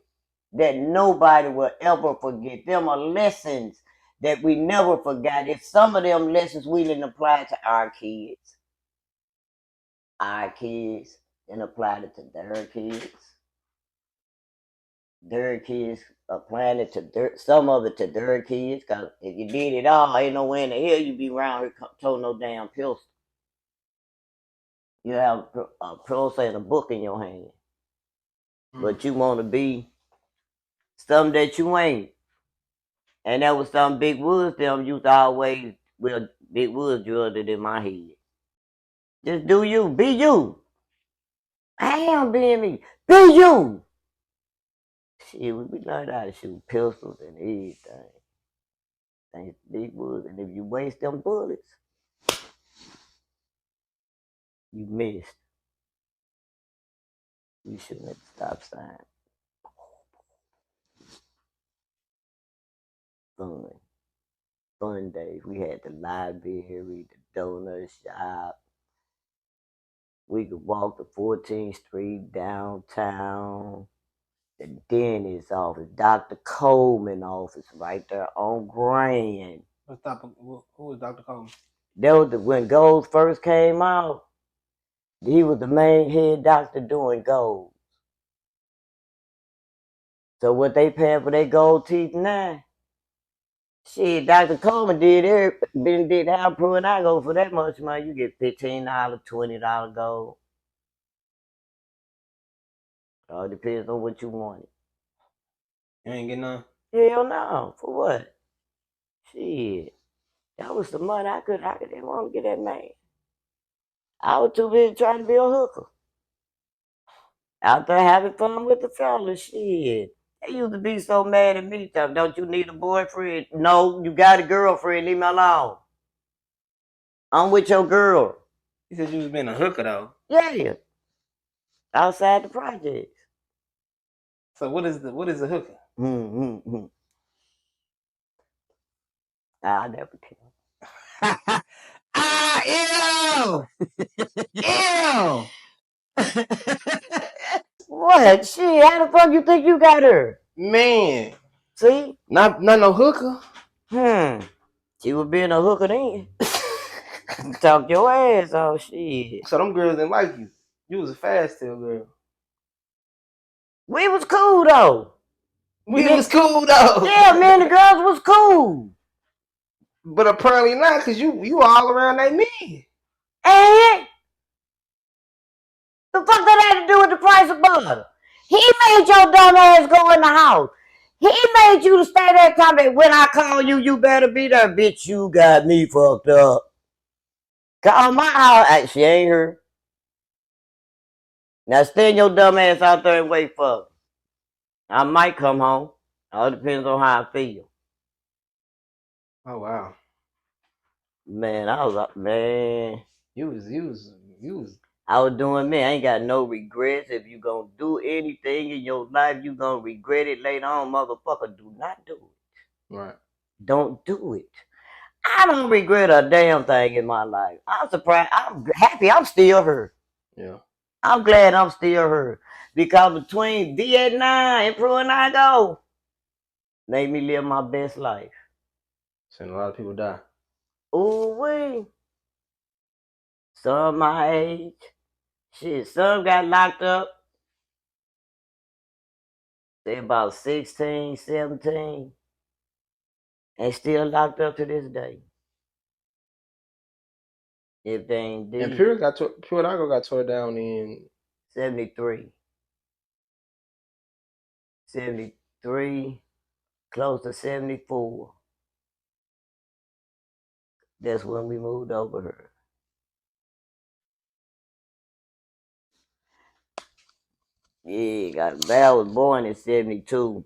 that nobody will ever forget. Them are lessons that we never forgot. If some of them lessons we didn't apply to our kids, and applied it to their kids. Their kids applying it to some of it to their kids. Cause if you did it all, ain't nowhere in the hell you be around here told no damn pistol. You have a pistol and a book in your hand, but you want to be something that you ain't. And that was some Big Woods them used to always, Big Woods drilled it in my head. Just do you, be you. I am being me. Be you. Shit, we learned how to shoot pistols and everything. Thanks to Big Woods. And if you waste them bullets, you missed. You shouldn't have stop sign. Fun days. We had the library, the donut shop. We could walk to 14th Street downtown. The dentist office, Dr. Coleman office, right there on Grand. Who was Dr. Coleman? That was when Gold first came out. He was the main head doctor doing gold. So what they paying for their gold teeth now? Shit, Dr. Coleman did how Pruitt Igoe for that much money. You get $15, $20 gold. All depends on what you wanted. You ain't getting none? Hell no. For what? Shit. That was the money I didn't want to get that man. I was too busy trying to be a hooker. Out there having fun with the fellas, shit. They used to be so mad at me. Don't you need a boyfriend? No, you got a girlfriend. Leave me alone. I'm with your girl. He said you was being a hooker though. Yeah. Outside the projects. So what is the hooker? I'll never tell. Ew! Ew! What? Shit, how the fuck you think you got her? Man. See? Not no hooker. She was being a hooker then. Talk your ass off, shit. So them girls didn't like you. You was a fast tail girl. We was cool though. We was cool though. Yeah, me and the girls was cool. But apparently not, cause you all around that me. And the fuck that had to do with the price of butter? He made your dumb ass go in the house. He made you to stay there time that when I call you, you better be there. Bitch, you got me fucked up. Call my house. She ain't here. Now stand your dumb ass out there and wait for me. I might come home. All depends on how I feel. Oh wow. Man, I was like, man. You was I was doing me. I ain't got no regrets. If you gonna do anything in your life, you gonna regret it later on, motherfucker. Do not do it. right. Don't do it. I don't regret a damn thing in my life. I'm surprised. I'm happy I'm still here. Yeah. I'm glad I'm still here. Because between Vietnam and Pruitt Igoe, made me live my best life. Seen a lot of people die. Ooh wee. Some my age. Shit, some got locked up. They about 16, 17. And still locked up to this day. If they ain't And dead. Pure Igoe got tore down in 73. 73, close to 74. That's when we moved over here. Yeah, Val was born in 72.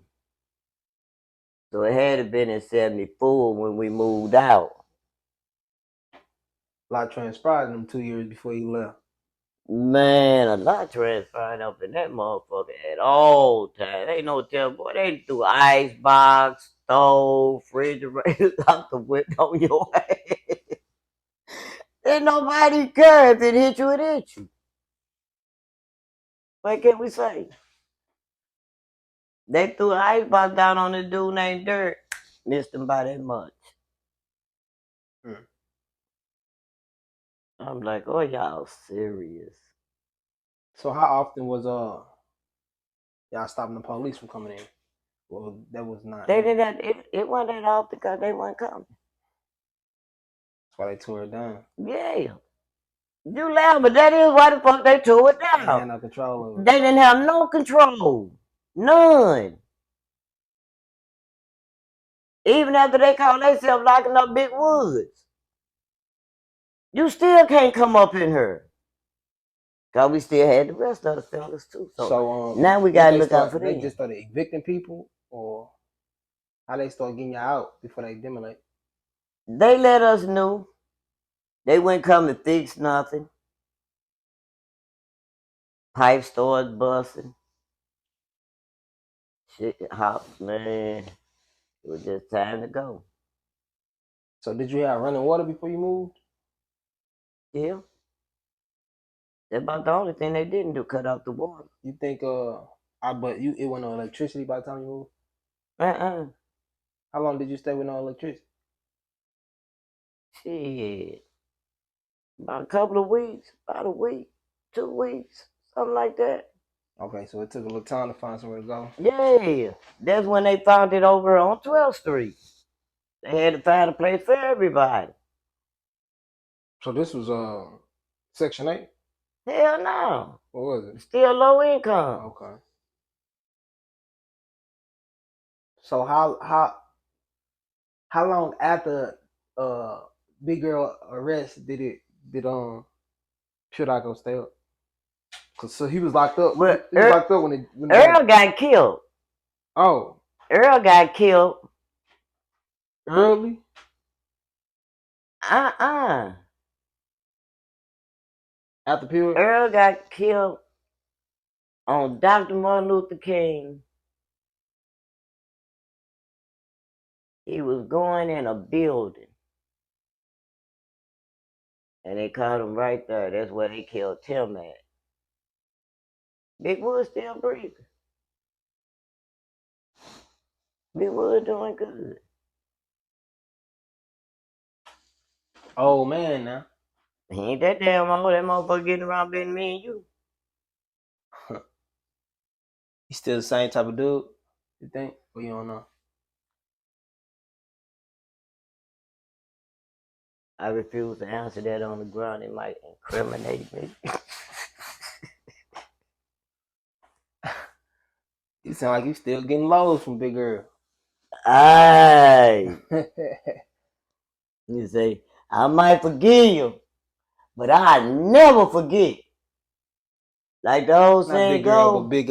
So it had to been in 74 when we moved out. a lot transpired in them 2 years before he left. Man, a lot transpired up in that motherfucker at all times. Ain't no tell, boy, they threw ice box, stove, refrigerator out the window on your ass. Ain't nobody care if it hit you, it hit you. What can we say? They threw an icebox down on this dude named Dirt. Missed him by that much. I'm like, oh, y'all serious. So how often was y'all stopping the police from coming in? Well, that was not. They didn't have, it wasn't that often because they weren't coming. That's why they tore it down. Yeah. You laugh, but that is why the fuck they tore it They had down. no control over it. They didn't have no control. None. Even after they called themselves locking up Big Woods. You still can't come up in here. Cause we still had the rest of the fellas too. So now we gotta look out for them. They just started evicting people, or how they start getting you out before they demolition? They let us know. They wouldn't come to fix nothing. Pipe started busting. Shit, hot man. It was just time to go. So did you have running water before you moved? Yeah. That's about the only thing they didn't do, cut off the water. You think but it went on electricity by the time you moved? How long did you stay with no electricity? Shit. About a couple of weeks, about a week, 2 weeks, something like that. Okay, so it took a little time to find somewhere to go. Yeah. That's when they found it over on 12th Street. They had to find a place for everybody. So this was Section 8? Hell no. What was it? Still low income. Okay. So how long after Big Girl arrest did Pruitt Igoe stay up? Cause so he was locked up. Well, he was locked up when Earl got killed. Oh. Earl got killed. Early? After Pruitt? Earl got killed on Dr. Martin Luther King. He was going in a building. And they caught him right there. That's where they killed Tim at. Big Wood still breathing. Big Wood doing good. Oh man, now. He ain't that damn old. That motherfucker getting around being me and you. He still the same type of dude, you think? Or you don't know? I refuse to answer that on the ground. It might incriminate me. You sound like you still getting lows from Big Earl. Aye. You say, I might forgive you, but I never forget. Like the old Not saying Big Earl, but go, Big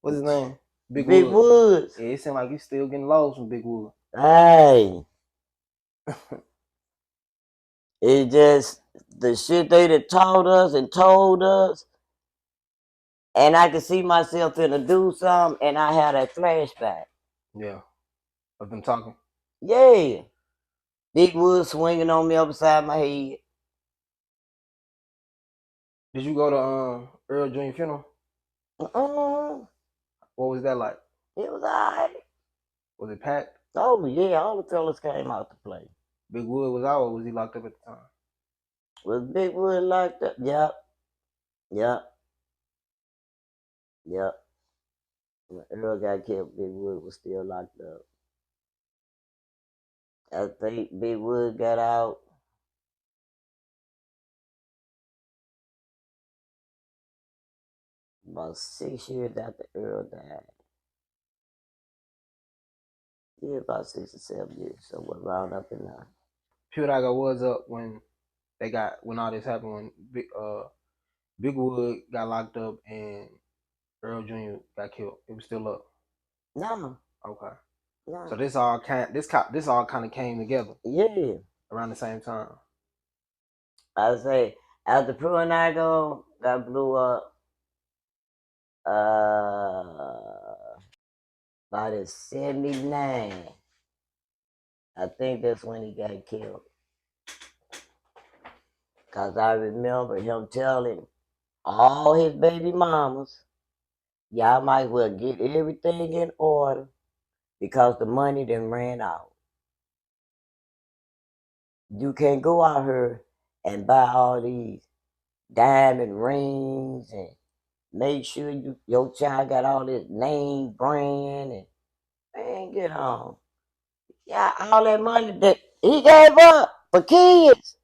what's his name? Big Wood. Woods. Yeah, it seemed like you still getting lows from Big Wood. Aye. It just the shit they done taught us and told us, and I could see myself finna do something, and I had that flashback. Yeah. Of them talking. Yeah. Big Wood swinging on me upside my head. Did you go to Earl Jr. funeral? Uh-uh. What was that like? It was alright. Was it packed? Oh yeah, all the fellas came out to play. Big Wood was out, or was he locked up at the time? Was Big Wood locked up? Yep. Yep. Yep. When Earl got killed, Big Wood was still locked up. I think Big Wood got out about 6 years after Earl died. Yeah, about 6 or 7 years, somewhere around up in there. Pruitt Igoe was up when all this happened, when Big Wood got locked up and Earl Jr. got killed. It was still up. No. Okay. No. So this all kind of came together. Yeah. Around the same time. I say after Pruitt Igoe got blew up, about in 79. I think that's when he got killed. Cause I remember him telling all his baby mamas, y'all might well get everything in order because the money then ran out. You can't go out here and buy all these diamond rings and make sure your child got all this name brand and man, get on. Yeah, all that money that he gave up for kids.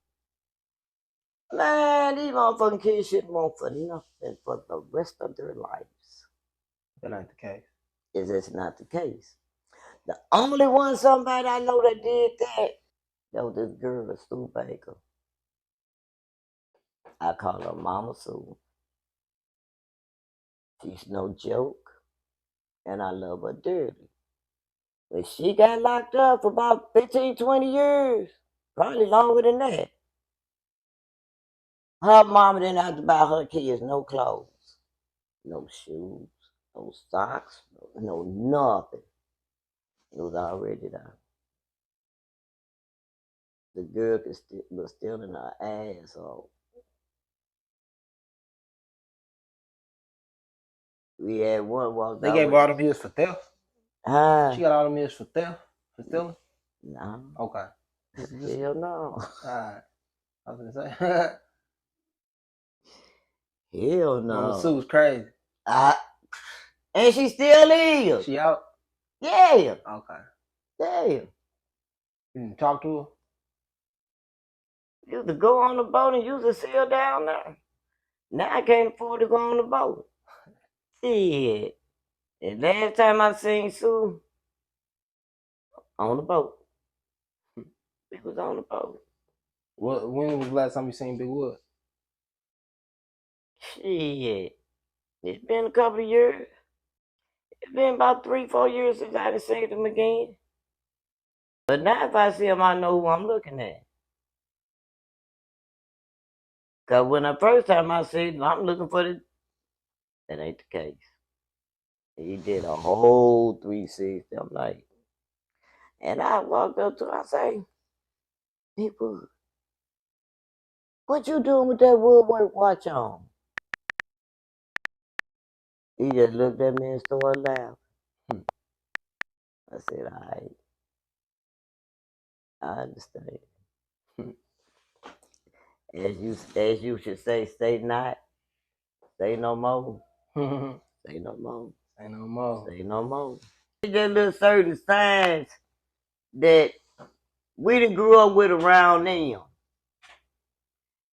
Man, these motherfucking kids shouldn't want for nothing for the rest of their lives. That ain't the case. Is this not the case? The only somebody I know that did that was this girl, Sue Baker. I call her Mama Sue. She's no joke, and I love her dearly. But she got locked up for about 15, 20 years, probably longer than that. Her mama didn't have to buy her kids no clothes, no shoes, no socks, no nothing. It was already done. The girl was still in her asshole. We had one walk. They gave all them years for theft? She got all them years for theft? For stealing? No. Okay. Hell no. Alright. I was gonna say. Hell no. Mama Sue was crazy. And she still is. She out? Yeah. Okay. Yeah. You didn't talk to her? Used to go on the boat and used to sail down there. Now I can't afford to go on the boat. Shit. And last time I seen Sue on the boat. It was on the boat. When was the last time you seen Big Wood? Shit. It's been a couple of years. It's been about 3, 4 years since I done seen him again. But now if I see him, I know who I'm looking at. Cause when the first time I seen him, I'm looking for the. That ain't the case. He did a whole 360. I'm like, and I walked up to him, I say, Big Wood, what you doing with that woodwork watch on? He just looked at me and started laughing. I said, all right, I understand. As you should say, stay not, say no more. Say no more. Ain't no more. Say no more. It's just little certain signs that we done grew up with around them.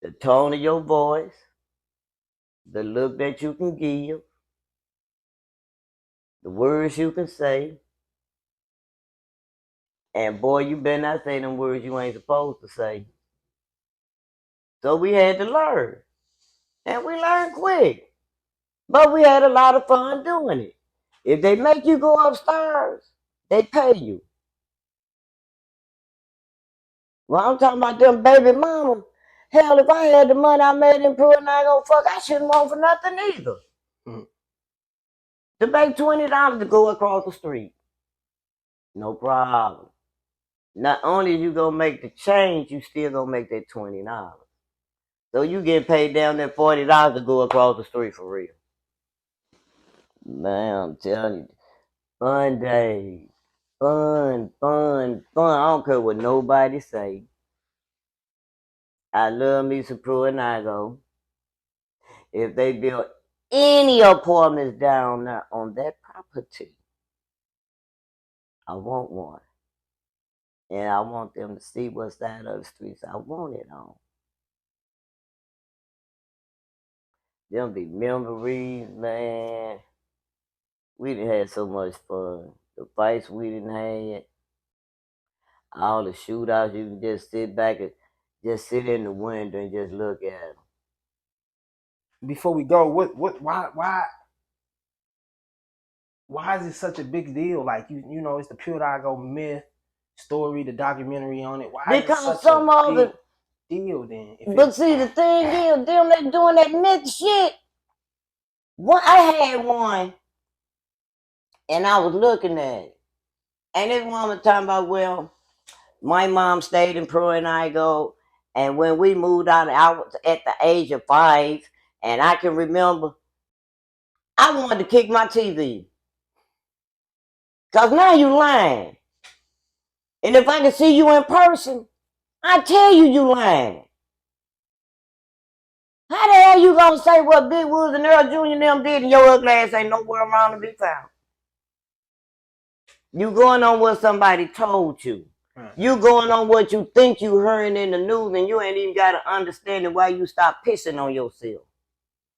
The tone of your voice, the look that you can give, the words you can say. And boy, you better not say them words you ain't supposed to say. So we had to learn. And we learned quick. But we had a lot of fun doing it. If they make you go upstairs, they pay you. Well, I'm talking about them baby mama. Hell, if I had the money I made in Pruitt Igoe, fuck, I shouldn't want for nothing either. Mm. To make $20 to go across the street. No problem. Not only you gonna make the change, you still gonna make that $20. So you get paid down there $40 to go across the street for real. Man, I'm telling you. Fun days. Fun, fun, fun. I don't care what nobody say. I love me some Pruitt Igoe. If they build any apartments down there on that property, I want one. And I want them to see what side of the streets I want it on. Them be memories, man. We done had so much fun. The fights we done had, all the shootouts, you can just sit back and just sit in the window and just look at them. Before we go, why is it such a big deal? Like you know, it's the Pruitt Igoe myth story, the documentary on it. Why Because is it such some a of big it, deal then? but see, the thing is, them that doing that myth shit. I had one, and I was looking at it. And this woman talking about, well, my mom stayed in Pruitt Igoe, and when we moved out, I was at the age of 5, and I can remember I wanted to kick my TV. Because now you lying. And if I can see you in person, I tell you lying. How the hell you gonna say what Big Woods and Earl Jr. and them did and your ugly ass ain't nowhere around to be found? You going on what somebody told you. You going on what you think you heard in the news, and you ain't even got to understand why you stop pissing on yourself.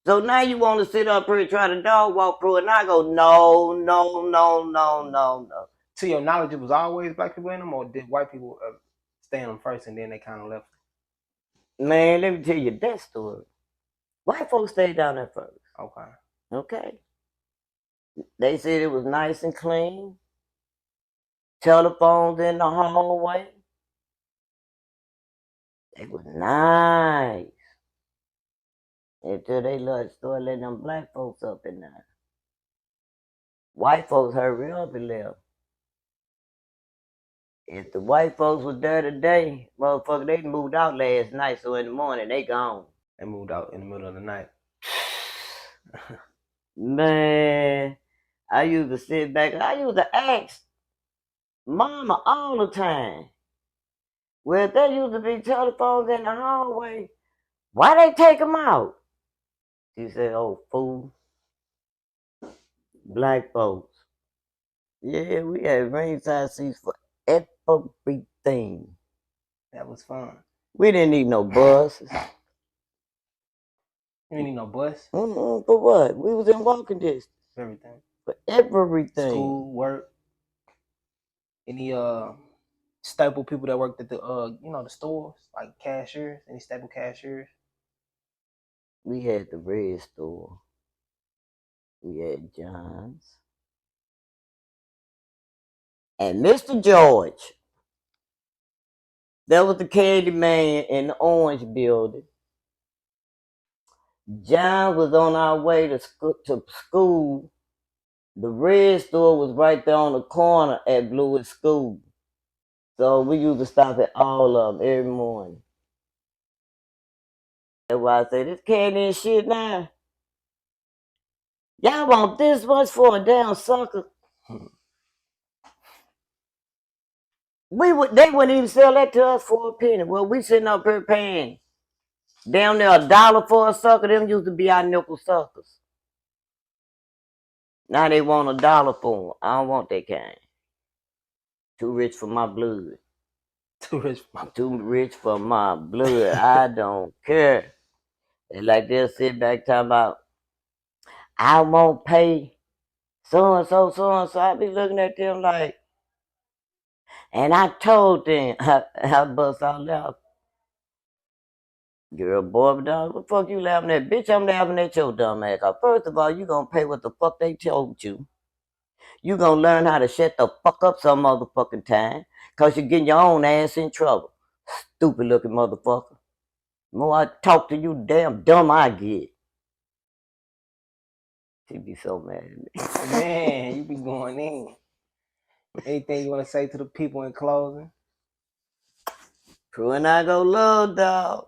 So now you want to sit up here and try to dog walk through it, and I go, no, no, no, no, no, no. To your knowledge, it was always black people in them, or did white people stay in them first and then they kind of left? Man, let me tell you that story. White folks stayed down there first. Okay. Okay. They said it was nice and clean. Telephones in the hallway. They was nice. Until they started letting them black folks up in there. White folks hurry up and left. If the white folks was there today, motherfucker, they moved out last night, so in the morning they gone. They moved out in the middle of the night. Man, I used to sit back, I used to ask Mama all the time. Well, there used to be telephones in the hallway. Why they take them out? She said, oh, fool. Black folks. Yeah, we had ringside seats for everything. That was fun. We didn't need no buses. You didn't need no bus? For what? We was in walking distance. Everything. For everything. School, work. Any staple people that worked at the the stores, like cashiers, any staple cashiers? We had the red store. We had John's. And Mr. George. That was the candy man in the orange building. John was on our way to school. The red store was right there on the corner at Blewett School. So we used to stop at all of them every morning. That's why I say, this candy and shit now. Y'all want this much for a damn sucker? They wouldn't even sell that to us for a penny. Well, we sitting up here paying down there $1 for a sucker. Them used to be our nickel suckers. Now they want $1 for 'em. I don't want that kind. Too rich for my blood. Too rich for my Too rich for my blood. I don't care. And like they'll sit back talking about, I won't pay so and so, so and so. I be looking at them like, and I told them, I bust out laughing. Girl, boy, dog, what the fuck you laughing at? Bitch, I'm laughing at your dumb ass. First of all, you gonna pay what the fuck they told you. You gonna learn how to shut the fuck up some motherfucking time. Cause you're getting your own ass in trouble. Stupid looking motherfucker. The more I talk to you, damn dumb I get. She be so mad at me. man. You be going in. Anything you want to say to the people in closing? Pruitt Igoe love, dog.